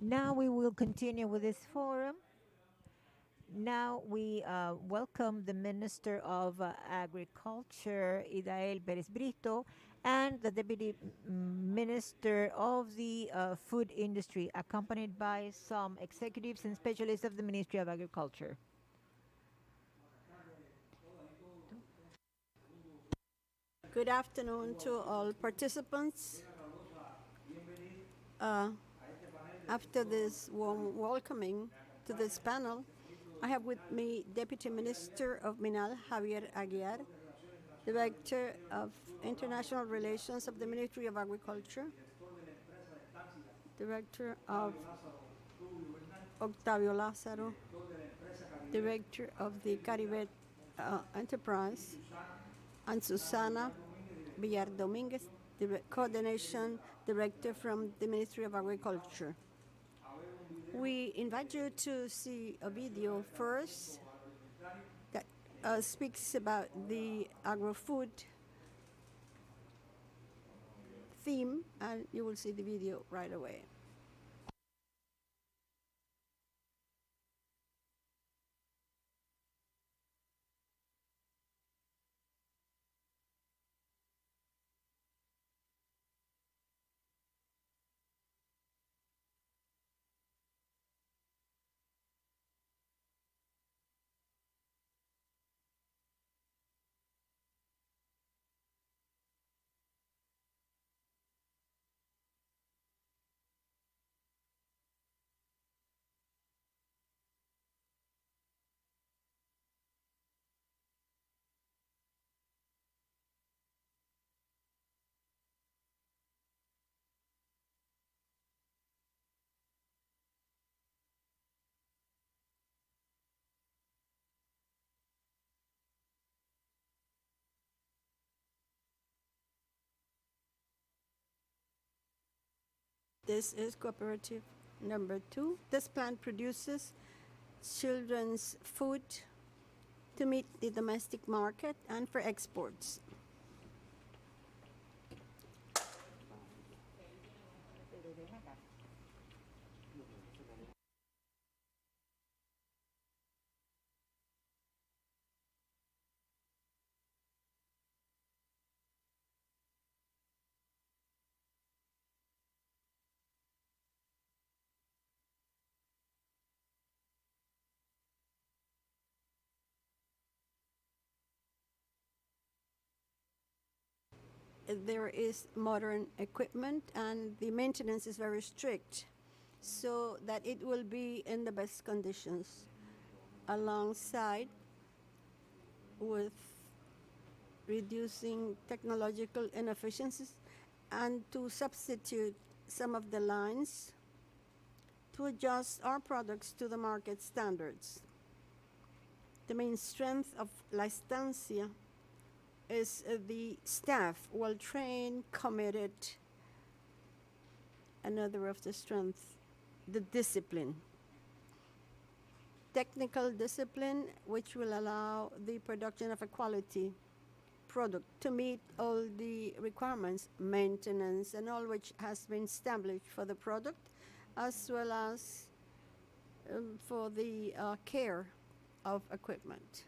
Now we will continue with this forum. Now we welcome the Minister of Agriculture, Idael Pérez Brito, and the Deputy Minister of the Food Industry, accompanied by some executives and specialists of the Ministry of Agriculture. Good afternoon to all participants. After this warm welcoming to this panel, I have with me Deputy Minister of Minal, Javier Aguiar, Director of International Relations of the Ministry of Agriculture, Director of Octavio Lázaro, Director of the Caribe Enterprise, and Susana Villar Dominguez, Coordination Director from the Ministry of Agriculture. We invite you to see a video first that speaks about the agro-food theme, and you will see the video right away. This is cooperative number 2. This plant produces children's food to meet the domestic market and for exports. There is modern equipment and the maintenance is very strict so that it will be in the best conditions, alongside with reducing technological inefficiencies and to substitute some of the lines to adjust our products to the market standards. The main strength of La Estancia is the staff, well-trained, committed. Another of the strengths, the discipline. Technical discipline, which will allow the production of a quality product to meet all the requirements, maintenance, and all which has been established for the product, as well as for the care of equipment.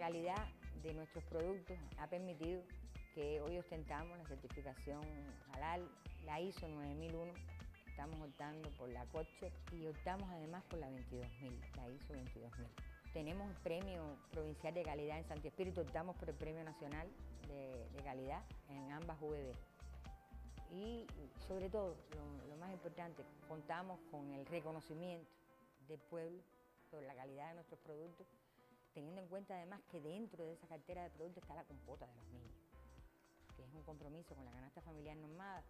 calidad de nuestros productos ha permitido que hoy ostentamos la certificación halal, la ISO 9001, estamos optando por la COTCHEC y optamos además por la 22000, la ISO 22000. Tenemos el premio provincial de calidad en Santi Espíritu, optamos por el premio nacional de calidad en ambas VB. Y sobre todo, lo más importante, contamos con el reconocimiento del pueblo sobre la calidad de nuestros productos, teniendo en cuenta además que dentro de esa cartera de productos está la compota de los niños, que es un compromiso con la canasta familiar normada,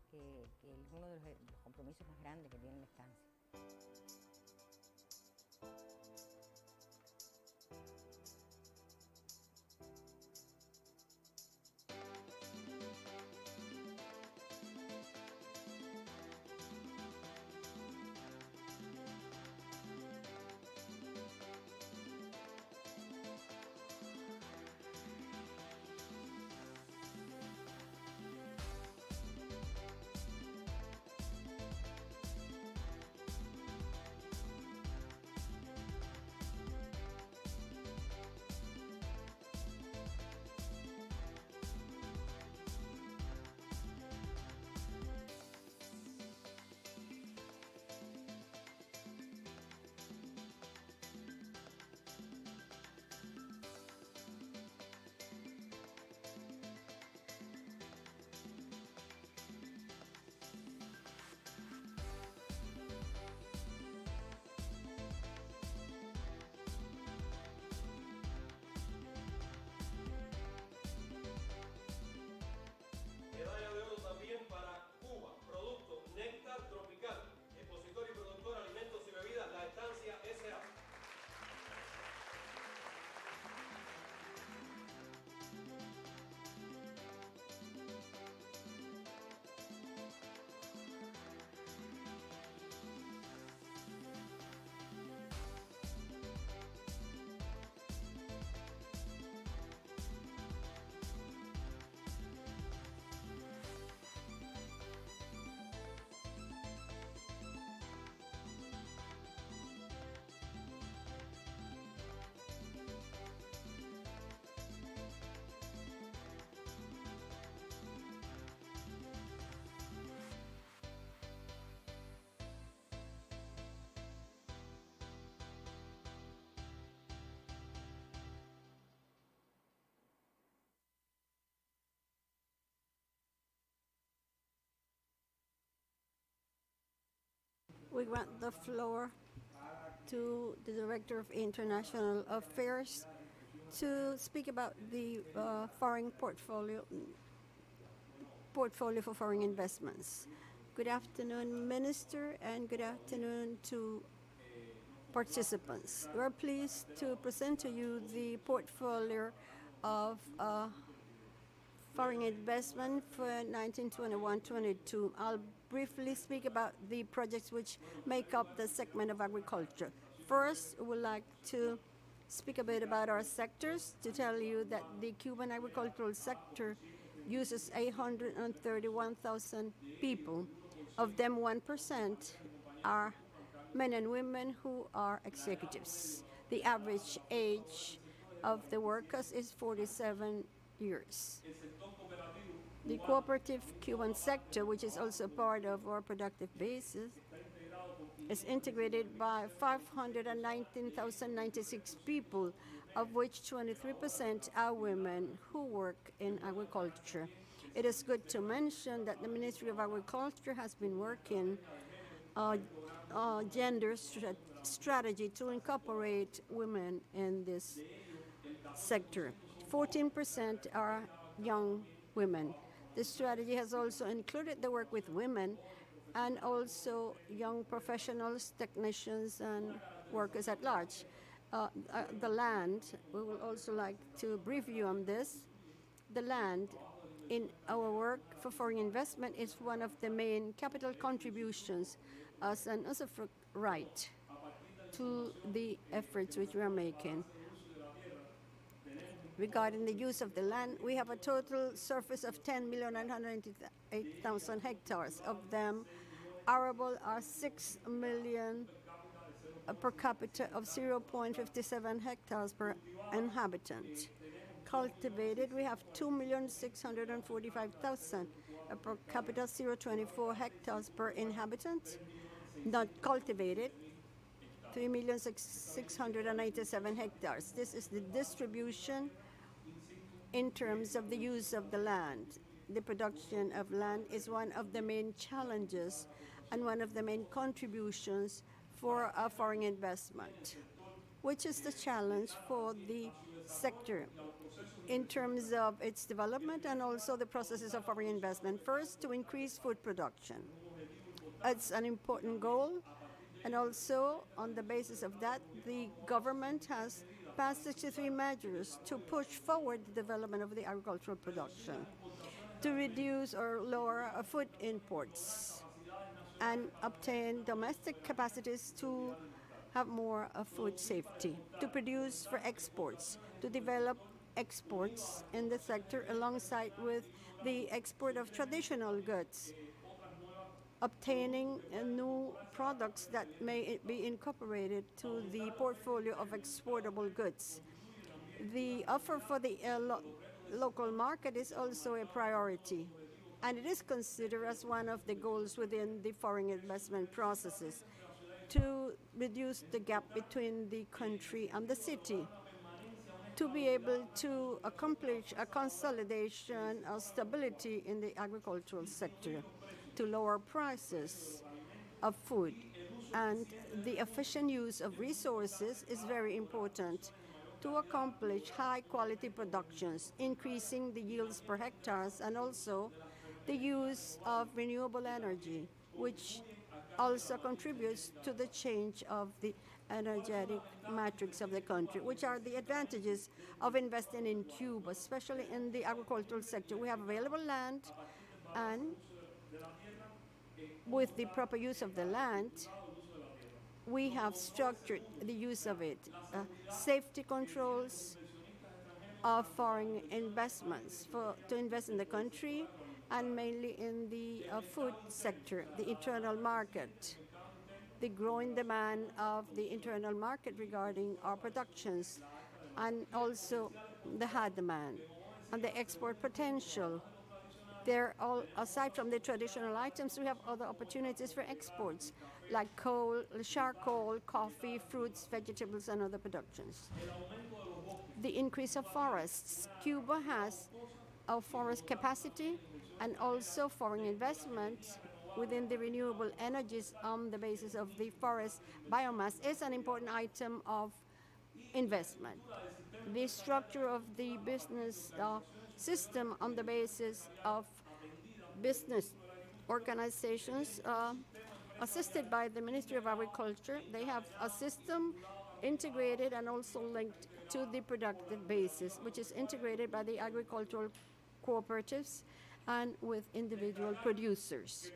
que es uno de los compromisos más grandes que tiene la estancia. Medalla de oro también para Cuba, producto néctar tropical, expositor y productor de alimentos y bebidas, La Estancia S.A. We grant the floor to the Director of International Affairs to speak about the foreign portfolio for foreign investments. Good afternoon, Minister, and good afternoon to participants. We're pleased to present to you the portfolio of foreign investment for 1921-22. I'll briefly speak about the projects which make up the segment of agriculture. First, we would like to speak a bit about our sectors, to tell you that the Cuban agricultural sector uses 831,000 people. Of them, 1% are men and women who are executives. The average age of the workers is 47 years. The cooperative Cuban sector, which is also part of our productive basis, is integrated by 519,096 people, of which 23% are women who work in agriculture. It is good to mention that the Ministry of Agriculture has been working gender strategy to incorporate women in this sector. 14% are young women. The strategy has also included the work with women and also young professionals, technicians, and workers at large. The land, we would also like to brief you on this. The land in our work for foreign investment is one of the main capital contributions as an usufruct right to the efforts which we are making. Regarding the use of the land, we have a total surface of 10,998,000 hectares. Of them, arable are 6 million per capita of 0.57 hectares per inhabitant. Cultivated, we have 2,645,000, per capita 0.24 hectares per inhabitant. Not cultivated, 3,697 hectares. This is the distribution in terms of the use of the land. The production of land is one of the main challenges and one of the main contributions for foreign investment, which is the challenge for the sector in terms of its development and also the processes of foreign investment. First, to increase food production. It's an important goal, and also on the basis of that, the government has passed 63 measures to push forward the development of the agricultural production, to reduce or lower food imports, and obtain domestic capacities to have more food safety, to produce for exports, to develop exports in the sector alongside with the export of traditional goods, obtaining new products that may be incorporated to the portfolio of exportable goods. The offer for the local market is also a priority, and it is considered as one of the goals within the foreign investment processes to reduce the gap between the country and the city, to be able to accomplish a consolidation of stability in the agricultural sector, to lower prices of food. And the efficient use of resources is very important to accomplish high-quality productions, increasing the yields per hectares, and also the use of renewable energy, which also contributes to the change of the energetic matrix of the country, which are the advantages of investing in Cuba, especially in the agricultural sector. We have available land, and with the proper use of the land, we have structured the use of it. Safety controls of foreign investments to invest in the country, and mainly in the food sector, the internal market, the growing demand of the internal market regarding our productions, and also the high demand and the export potential. There, aside from the traditional items, we have other opportunities for exports, like coal, charcoal, coffee, fruits, vegetables, and other productions. The increase of forests. Cuba has a forest capacity and also foreign investment within the renewable energies on the basis of the forest biomass is an important item of investment. The structure of the business system on the basis of business organizations assisted by the Ministry of Agriculture. They have a system integrated and also linked to the productive basis, which is integrated by the agricultural cooperatives and with individual producers.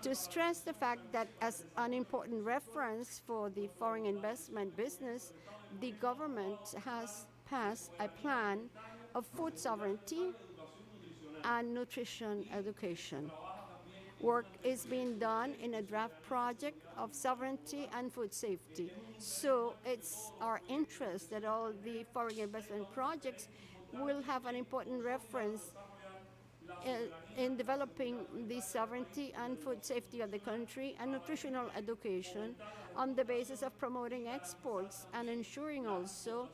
To stress the fact that as an important reference for the foreign investment business, the government has passed a plan of food sovereignty and nutrition education. Work is being done in a draft project of sovereignty and food safety. So it's our interest that all the foreign investment projects will have an important reference in developing the sovereignty and food safety of the country and nutritional education on the basis of promoting exports and ensuring also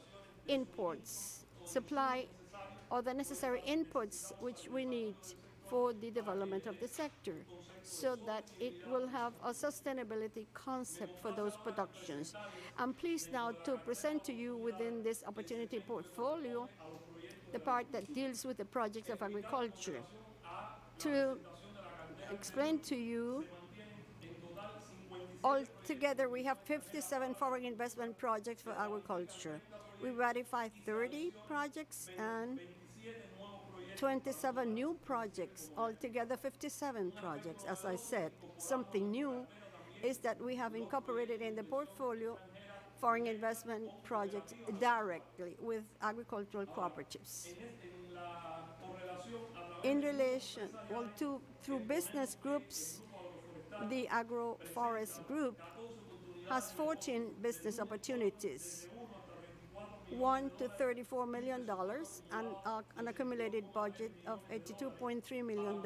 imports, supply all the necessary inputs which we need for the development of the sector, so that it will have a sustainability concept for those productions. I'm pleased now to present to you within this opportunity portfolio the part that deals with the projects of agriculture. To explain to you, altogether we have 57 foreign investment projects for agriculture. We ratified 30 projects and 27 new projects, altogether 57 projects. As I said, something new is that we have incorporated in the portfolio foreign investment projects directly with agricultural cooperatives. In relation, through business groups, the agroforest group has 14 business opportunities 1 to $34 million and an accumulated budget of $82.3 million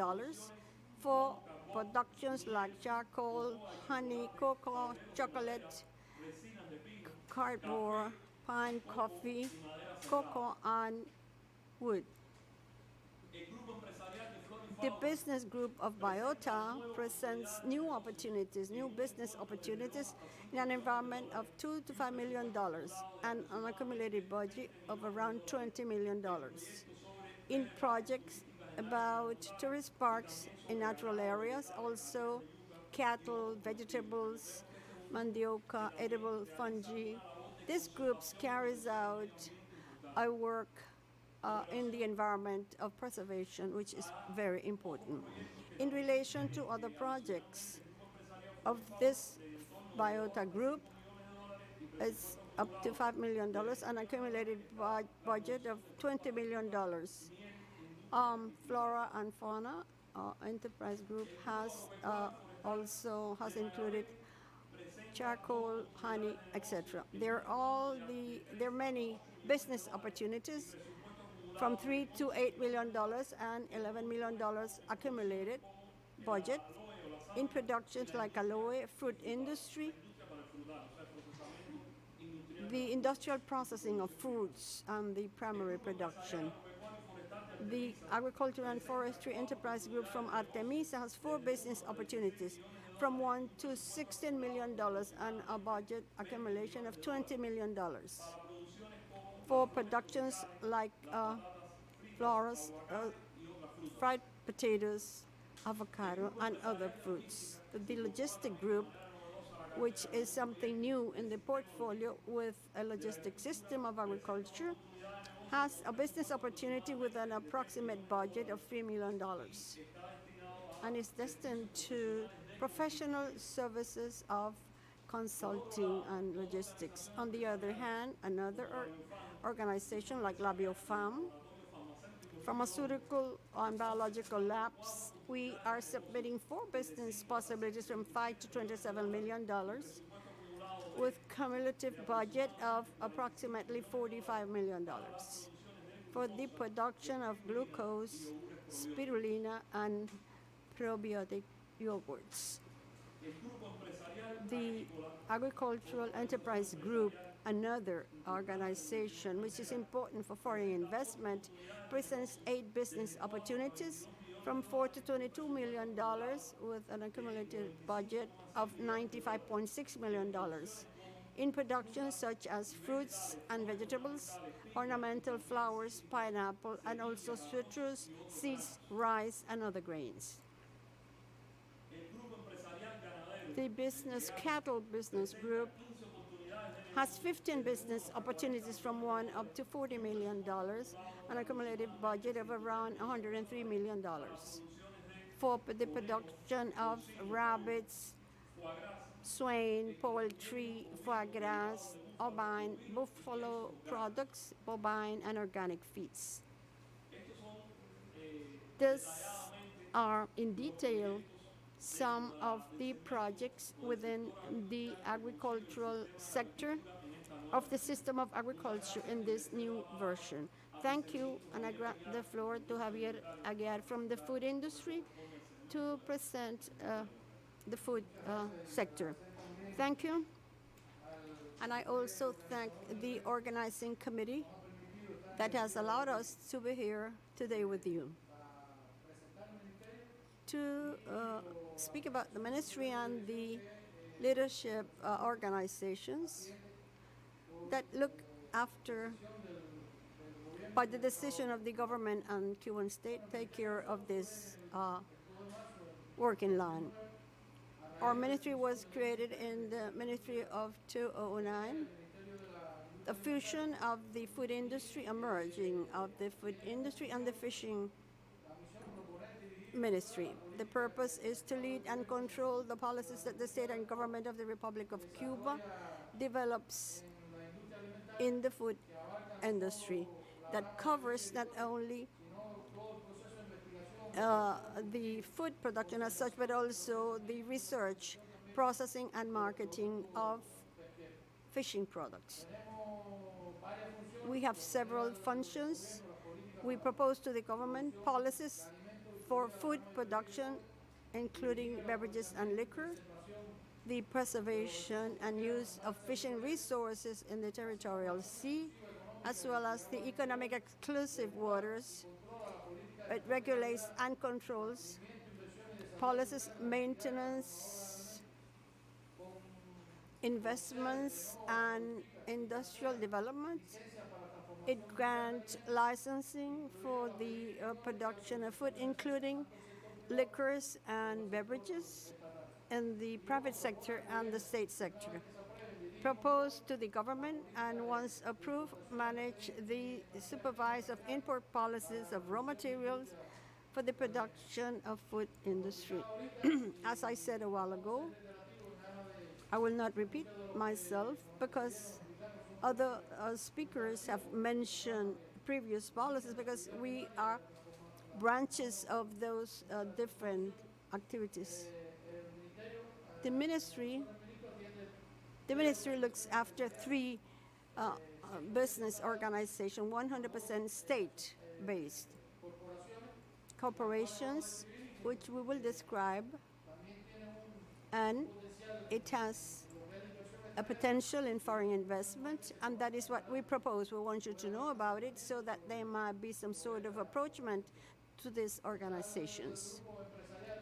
for productions like charcoal, honey, cocoa, chocolate, cardboard, pine, coffee, cocoa, and wood. The business group of Biota presents new opportunities, new business opportunities in an environment of $2 to $5 million and an accumulated budget of around $20 million in projects about tourist parks in natural areas, also cattle, vegetables, mandioca, edible fungi. This group carries out a work in the environment of preservation, which is very important. In relation to other projects of this Biota group, is up to $5 million, an accumulated budget of $20 million. Flora and Fauna Enterprise Group has also included charcoal, honey, etc. There are many business opportunities from $3 to $8 million and $11 million accumulated budget in productions like aloe, fruit industry, the industrial processing of fruits, and the primary production. The Agriculture and Forestry Enterprise Group from Artemisa has 4 business opportunities from $1 to $16 million and a budget accumulation of $20 million for productions like flowers, fried potatoes, avocado, and other fruits. The Logistic Group, which is something new in the portfolio with a logistic system of agriculture, has a business opportunity with an approximate budget of $3 million and is destined to professional services of consulting and logistics. On the other hand, another organization like LabioFam, pharmaceutical and biological labs, we are submitting 4 business possibilities from $5 to $27 million with cumulative budget of approximately $45 million for the production of glucose, spirulina, and probiotic yogurts. The Agricultural Enterprise Group, another organization which is important for foreign investment, presents 8 business opportunities from $4 to $22 million with an accumulated budget of $95.6 million in productions such as fruits and vegetables, ornamental flowers, pineapple, and also citrus, seeds, rice, and other grains. The Cattle Business Group has 15 business opportunities from $1 up to $40 million, an accumulated budget of around $103 million for the production of rabbits, swine, poultry, foie gras, ovine, buffalo products, bovine, and organic feeds. These are in detail some of the projects within the agricultural sector of the system of agriculture in this new version. Thank you, and I grant the floor to Javier Aguiar from the food industry to present the food sector. Thank you, and I also thank the organizing committee that has allowed us to be here today with you to speak about the ministry and the leadership organizations that look after, by the decision of the government and Cuban state, take care of this working line. Our ministry was created in the Ministry of 2009. The fusion of the food industry, a merging of the food industry and the fishing ministry. The purpose is to lead and control the policies that the state and government of the Republic of Cuba develops in the food industry that covers not only the food production as such, but also the research, processing, and marketing of fishing products. we have several functions. We propose to the government policies for food production, including beverages and liquor, the preservation and use of fishing resources in the territorial sea, as well as the economic exclusive waters. It regulates and controls policies, maintenance, investments, and industrial development. It grants licensing for the production of food, including liquors and beverages in the private sector and the state sector. Proposed to the government and once approved, manage the supervise of import policies of raw materials for the production of food industry. As I said a while ago, I will not repeat myself because other speakers have mentioned previous policies, because we are branches of those different activities. The ministry looks after three business organizations, 100% state-based. Corporations, which we will describe, and it has a potential in foreign investment, and that is what we propose. We want you to know about it so that there might be some sort of approachment to these organizations.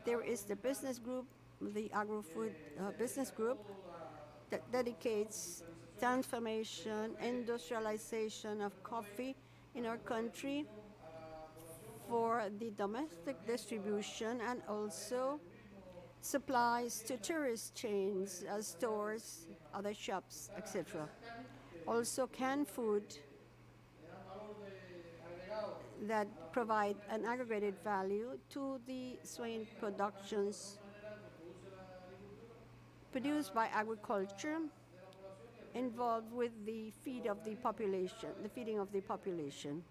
There is the business group, the agro-food business group, that dedicates transformation, industrialization of coffee in our country for the domestic distribution, and also supplies to tourist chains, stores, other shops, etc. Also canned food that provide an aggregated value to the swine productions produced by agriculture, involved with the feeding of the population.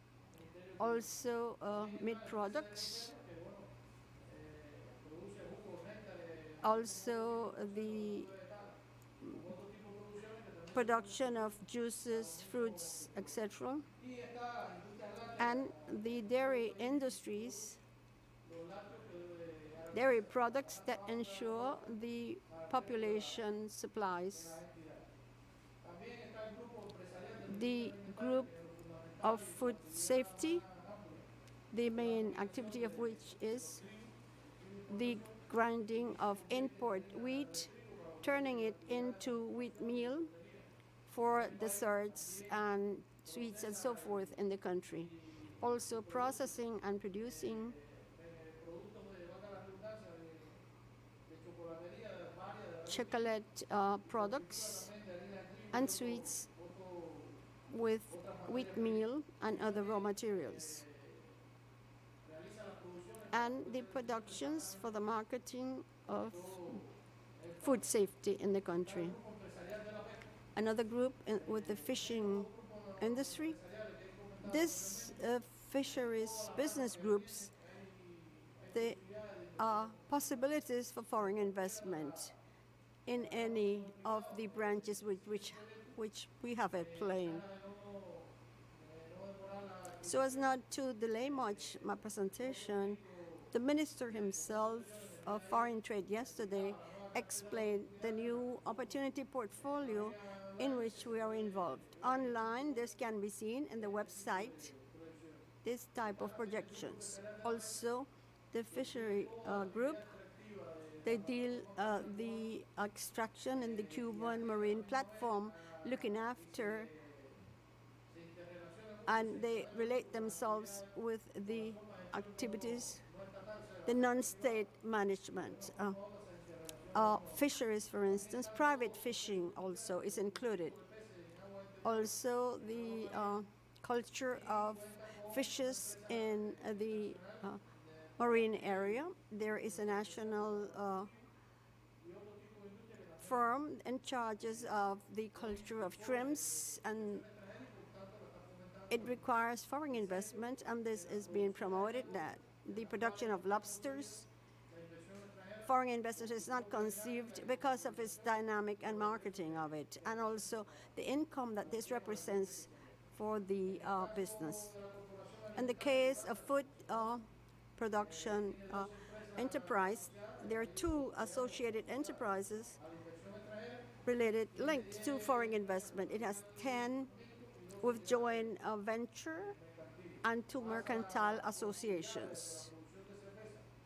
Also meat products, also the production of juices, fruits, etc. And the dairy industries, dairy products that ensure the population supplies. The group of food safety, the main activity of which is the grinding of import wheat, turning it into wheat meal for desserts and sweets and so forth in the country. Also processing and producing chocolate products and sweets with wheat meal and other raw materials. And the productions for the marketing of food safety in the country. Another group with the fishing industry. This fisheries business groups, there are possibilities for foreign investment in any of the branches which we have a plan. So as not to delay much my presentation, the minister himself of foreign trade yesterday explained the new opportunity portfolio in which we are involved. Online, this can be seen in the website, this type of projections. Also, the fishery group, they deal the extraction in the Cuban marine platform, looking after, and they relate themselves with the activities, the non-state management. Fisheries, for instance, private fishing also is included. Also, the culture of fishes in the marine area. There is a national firm in charge of the culture of shrimps, and it requires foreign investment, and this is being promoted, that the production of lobsters, foreign investment is not conceived because of its dynamic and marketing of it, and also the income that this represents for the business. In the case of food production enterprise, there are two associated enterprises linked to foreign investment. It has 10 with joint venture and 2 mercantile associations,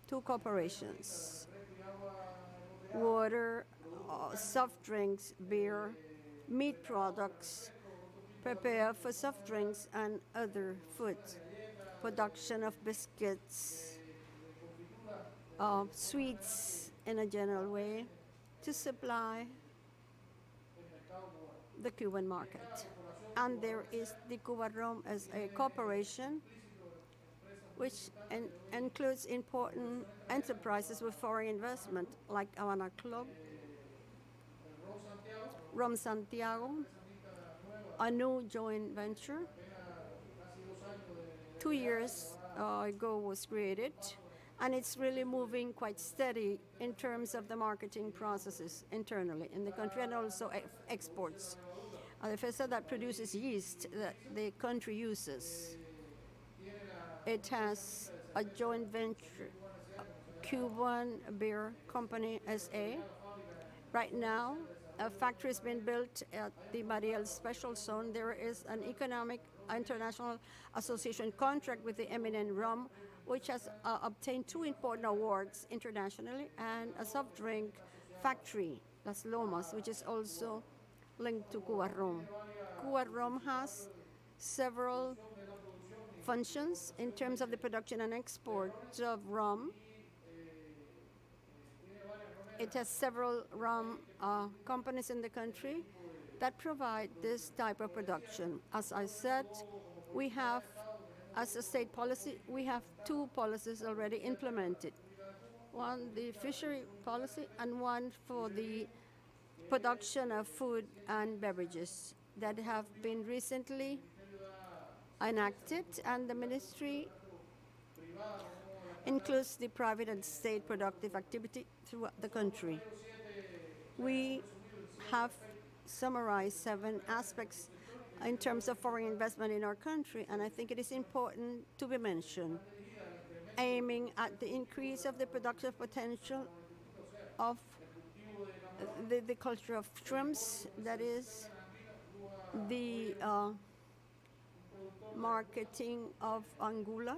2 corporations, water, soft drinks, beer, meat products, prepared for soft drinks and other food, production of biscuits, sweets in a general way to supply the Cuban market. And there is the Cuba Rom as a corporation which includes important enterprises with foreign investment like Havana Club, Rom Santiago, a new joint venture 2 years ago was created, and it's really moving quite steady in terms of the marketing processes internally in the country and also exports. The vessel that produces yeast that the country uses. It has a joint venture, Cuban Beer Company SA. Right now, a factory has been built at the Mariel Special Zone. There is an economic international association contract with the Eminent Rum, which has obtained 2 important awards internationally, and a soft drink factory, Las Lomas, which is also linked to Cuba Rum. Cuba Rum has several functions in terms of the production and export of rum. It has several rum companies in the country that provide this type of production. As I said, we have, as a state policy, we have 2 policies already implemented. One, the fishery policy, and one for the production of food and beverages that have been recently enacted, and the ministry includes the private and state productive activity throughout the country. We have summarized 7 aspects in terms of foreign investment in our country, and I think it is important to be mentioned, aiming at the increase of the productive potential of the culture of shrimps, that is the marketing of angula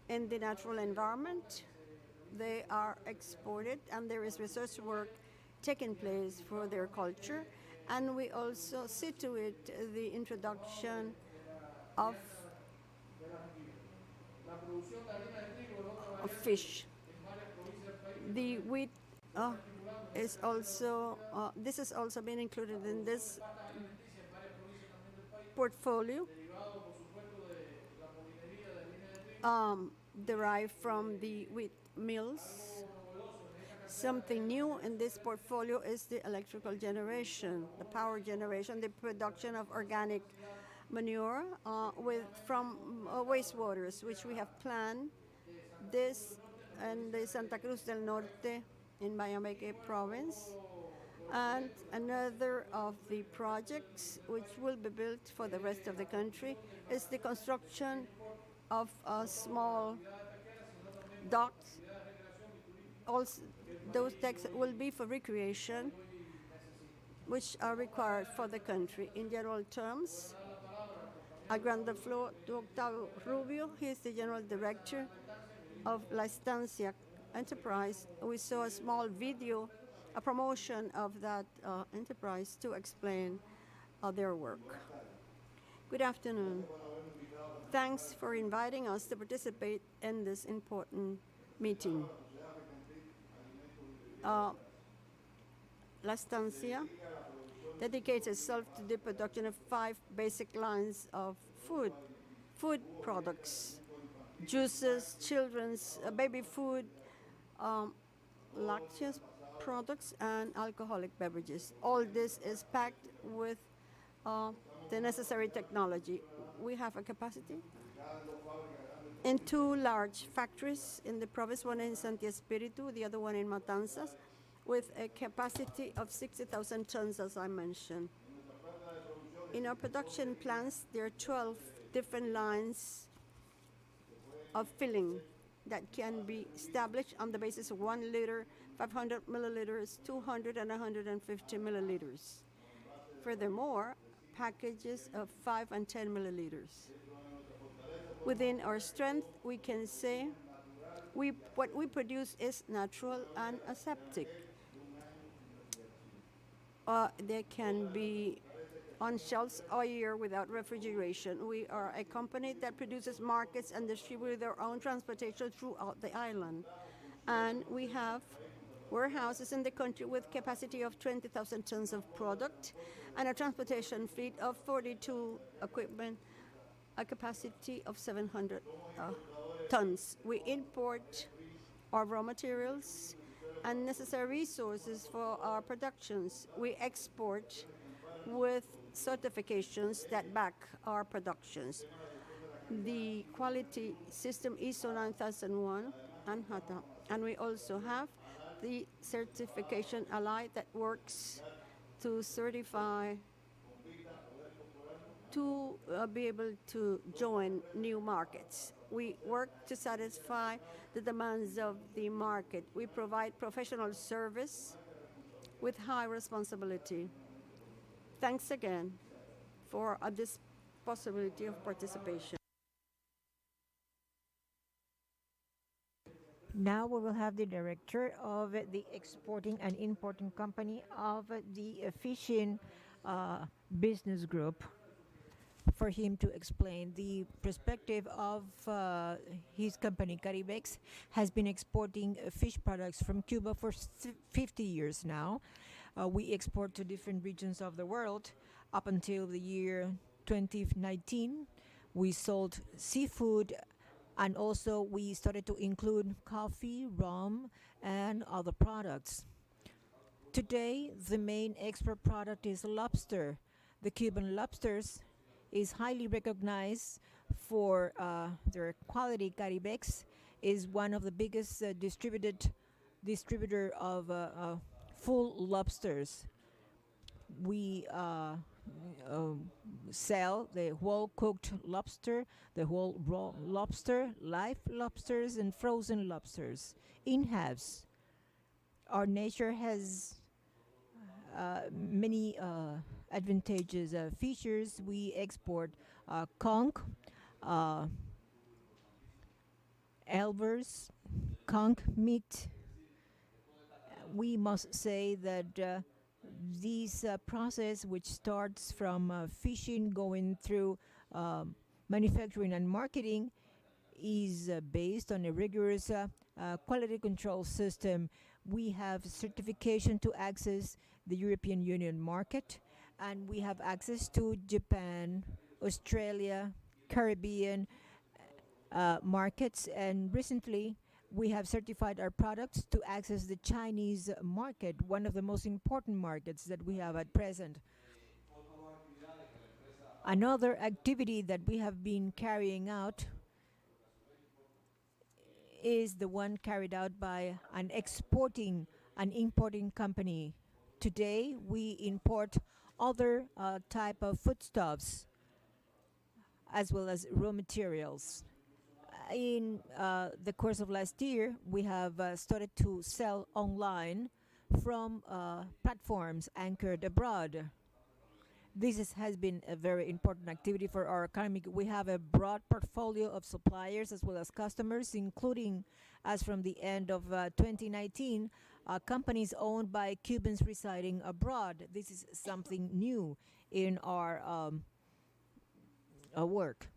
in the natural environment. They are exported, and there is research work taking place for their culture. And we also see to it the introduction of fish. The wheat is also, this has also been included in this portfolio, derived from the wheat mills. Something new in this portfolio is the electrical generation, the power generation, the production of organic manure from wastewaters, which we have planned this in the Santa Cruz del Norte in Bayameque province. And another of the projects which will be built for the rest of the country is the construction of small docks. Also, those decks will be for recreation, which are required for the country. In general terms, I grant the floor to Octavio Rubio. He is the General Director of La Estancia Enterprise. We saw a small video, a promotion of that enterprise to explain their work. Good afternoon. Thanks for inviting us to participate in this important meeting. La Estancia dedicates itself to the production of 5 basic lines of food products, juices, children's baby food, lactose products, and alcoholic beverages. All this is packed with the necessary technology. We have a capacity in 2 large factories in the province, one in Santi Espiritu, the other one in Matanzas, with a capacity of 60,000 tons, as I mentioned. In our production plants, there are 12 different lines of filling that can be established on the basis of 1 liter, 500 milliliters, 200 and 150 milliliters. Furthermore, packages of 5 and 10 milliliters. Within our strength, we can say what we produce is natural and aseptic. They can be on shelves all year without refrigeration. We are a company that produces markets and distributes their own transportation throughout the island. And we have warehouses in the country with capacity of 20,000 tons of product and a transportation fleet of 42 equipment, a capacity of 700 tons. We import our raw materials and necessary resources for our productions. We export with certifications that back our productions. The quality system ISO 9001 and HATA. And we also have the certification ALI that works to certify to be able to join new markets. We work to satisfy the demands of the market. We provide professional service with high responsibility. Thanks again for this possibility of participation. Now we will have the director of the exporting and importing company of the fishing business group for him to explain the perspective of his company. Caribex has been exporting fish products from Cuba for 50 years now. We export to different regions of the world. Up until the year 2019, we sold seafood, and also we started to include coffee, rum, and other products. Today, the main export product is lobster. The Cuban lobsters is highly recognized for their quality. Caribex is one of the biggest distributor of full lobsters. We sell the whole cooked lobster, the whole raw lobster, live lobsters, and frozen lobsters in-house. Our nature has many advantageous features. We export conch, elvers, conch meat. We must say that this process, which starts from fishing, going through manufacturing and marketing, is based on a rigorous quality control system. We have certification to access the European Union market, and we have access to Japan, Australia, Caribbean markets, and recently we have certified our products to access the Chinese market, one of the most important markets that we have at present. Another activity that we have been carrying out is the one carried out by an exporting and importing company. Today, we import other type of foodstuffs as well as raw materials. In the course of last year, we have started to sell online from platforms anchored abroad. This has been a very important activity for our economy. We have a broad portfolio of suppliers as well as customers, including, as from the end of 2019, companies owned by Cubans residing abroad. This is something new in our work.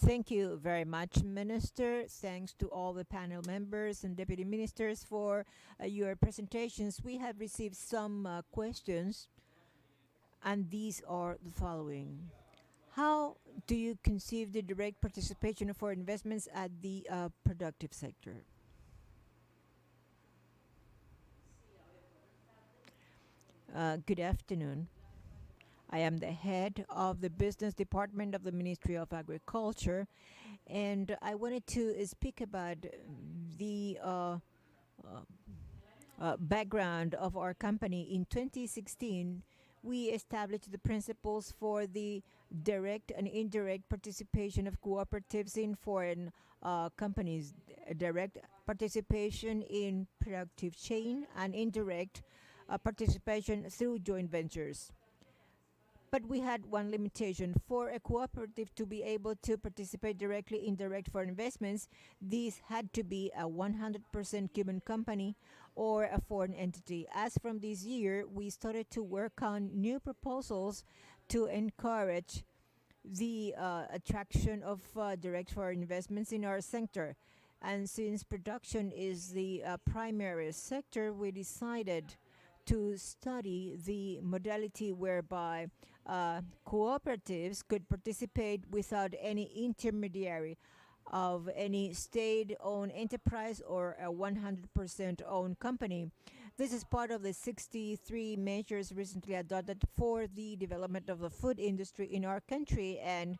Thank you very much, Minister. Thanks to all the panel members and deputy ministers for your presentations. We have received some questions, and these are the following. How do you conceive the direct participation for investments at the productive sector? Good afternoon. I am the head of the business department of the Ministry of Agriculture, and I wanted to speak about the background of our company. In 2016, we established the principles for the direct and indirect participation of cooperatives in foreign companies, direct participation in productive chain and indirect participation through joint ventures. But we had one limitation. For a cooperative to be able to participate directly in direct foreign investments, these had to be a 100% Cuban company or a foreign entity. As from this year, we started to work on new proposals to encourage the attraction of direct foreign investments in our sector. And since production is the primary sector, we decided to study the modality whereby cooperatives could participate without any intermediary of any state-owned enterprise or a 100% owned company. This is part of the 63 measures recently adopted for the development of the food industry in our country, and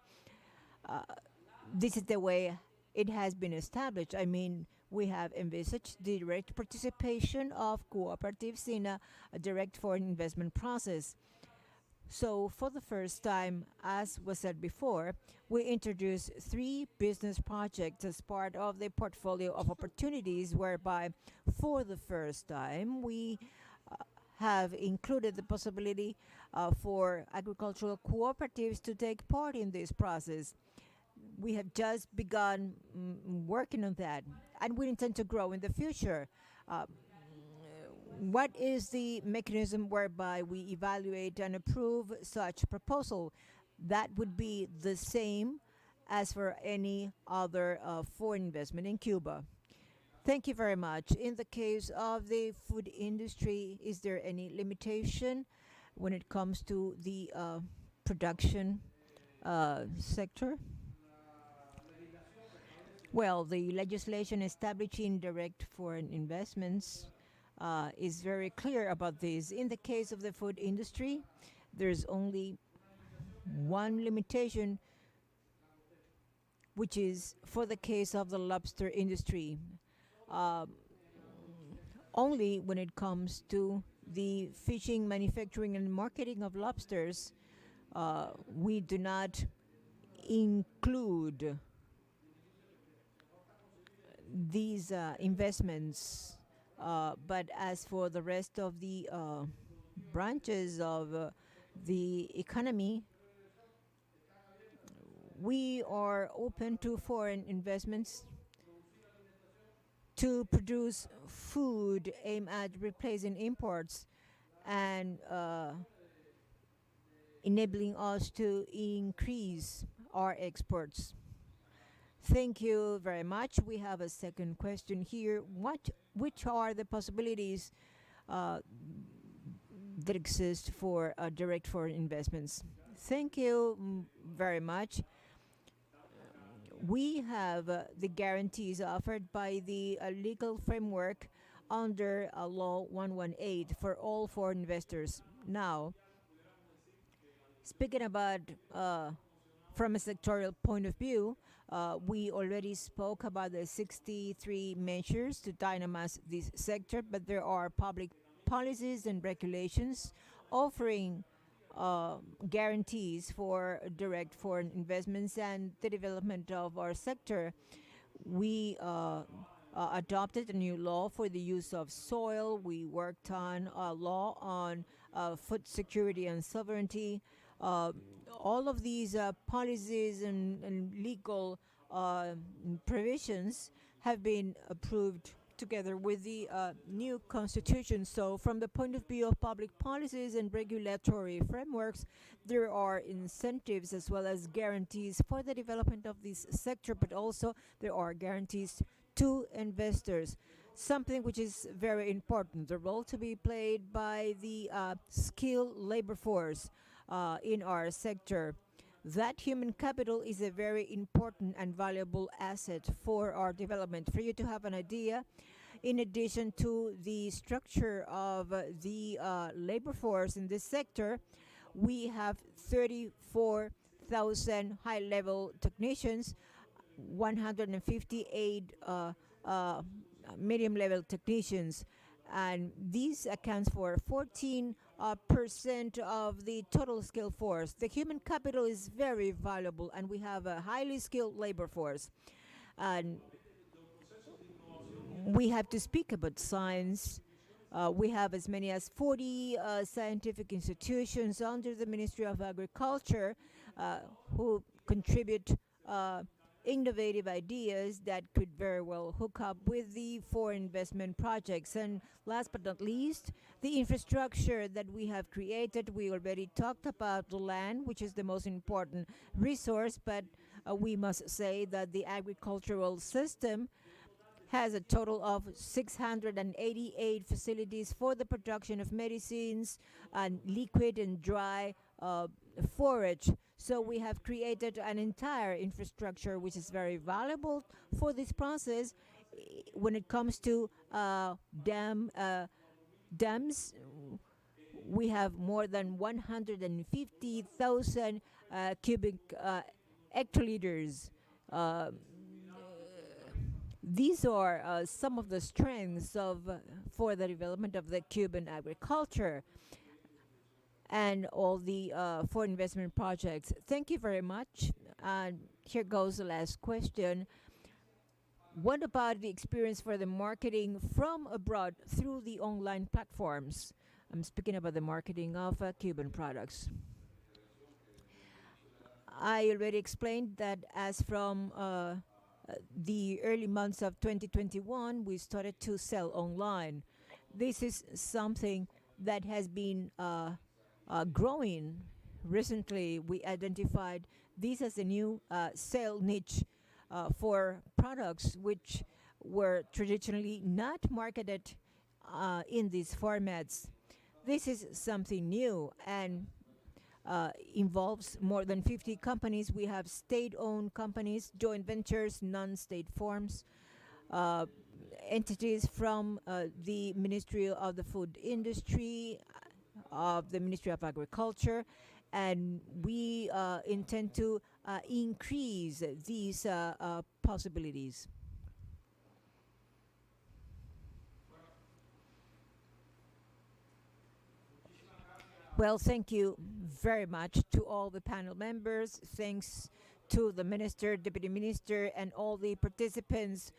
this is the way it has been established. I mean, we have envisaged direct participation of cooperatives in a direct foreign investment process. So for the first time, as was said before, we introduced 3 business projects as part of the portfolio of opportunities, whereby for the first time we have included the possibility for agricultural cooperatives to take part in this process. We have just begun working on that, and we intend to grow in the future. What is the mechanism whereby we evaluate and approve such proposal? That would be the same as for any other foreign investment in Cuba. Thank you very much. In the case of the food industry, is there any limitation when it comes to the production sector? Well, the legislation establishing direct foreign investments is very clear about this. In the case of the food industry, there's only one limitation, which is for the case of the lobster industry. Only when it comes to the fishing, manufacturing, and marketing of lobsters, we do not include these investments. But as for the rest of the branches of the economy, we are open to foreign investments to produce food aimed at replacing imports and enabling us to increase our exports. Thank you very much. We have a second question here. Which are the possibilities that exist for direct foreign investments? Thank you very much. We have the guarantees offered by the legal framework under Law 118 for all foreign investors. Now, speaking about from a sectorial point of view, we already spoke about the 63 measures to dynamize this sector, but there are public policies and regulations offering guarantees for direct foreign investments and the development of our sector. We adopted a new law for the use of soil. We worked on a law on food security and sovereignty. All of these policies and legal provisions have been approved together with the new constitution. So from the point of view of public policies and regulatory frameworks, there are incentives as well as guarantees for the development of this sector, but also there are guarantees to investors. Something which is very important, the role to be played by the skilled labor force in our sector. That human capital is a very important and valuable asset for our development. For you to have an idea, in addition to the structure of the labor force in this sector, We have 34,000 high-level technicians, 158 medium-level technicians, and this accounts for 14% of the total skilled force. The human capital is very valuable, and we have a highly skilled labor force. And we have to speak about science. We have as many as 40 scientific institutions under the Ministry of Agriculture who contribute innovative ideas that could very well hook up with the foreign investment projects. And last but not least, the infrastructure that we have created. We already talked about the land, which is the most important resource, but we must say that the agricultural system has a total of 688 facilities for the production of medicines and liquid and dry forage. So we have created an entire infrastructure which is very valuable for this process. When it comes to dams, we have more than 150,000 cubic hectoliters. These are some of the strengths for the development of the Cuban agriculture and all the foreign investment projects. Thank you very much. And here goes the last question. What about the experience for the marketing from abroad through the online platforms? I'm speaking about the marketing of Cuban products. I already explained that as from the early months of 2021, we started to sell online. This is something that has been growing. Recently, we identified this as a new sale niche for products which were traditionally not marketed in these formats. This is something new and involves more than 50 companies. We have state-owned companies, joint ventures, non-state forms, entities from the Ministry of the Food Industry, of the Ministry of Agriculture, and we intend to increase these possibilities. Well, thank you very much to all the panel members. Thanks to the minister, deputy minister, and all the participants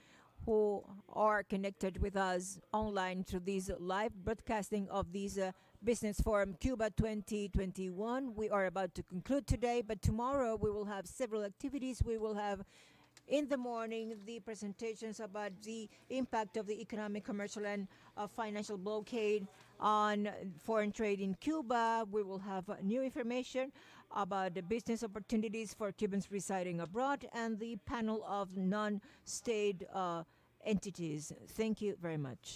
who are connected with us online through this live broadcasting of this Business Forum Cuba 2021. We are about to conclude today, but tomorrow we will have several activities. We will have in the morning the presentations about the impact of the economic, commercial, and financial blockade on foreign trade in Cuba. We will have new information about the business opportunities for Cubans residing abroad and the panel of non-state entities. Thank you very much.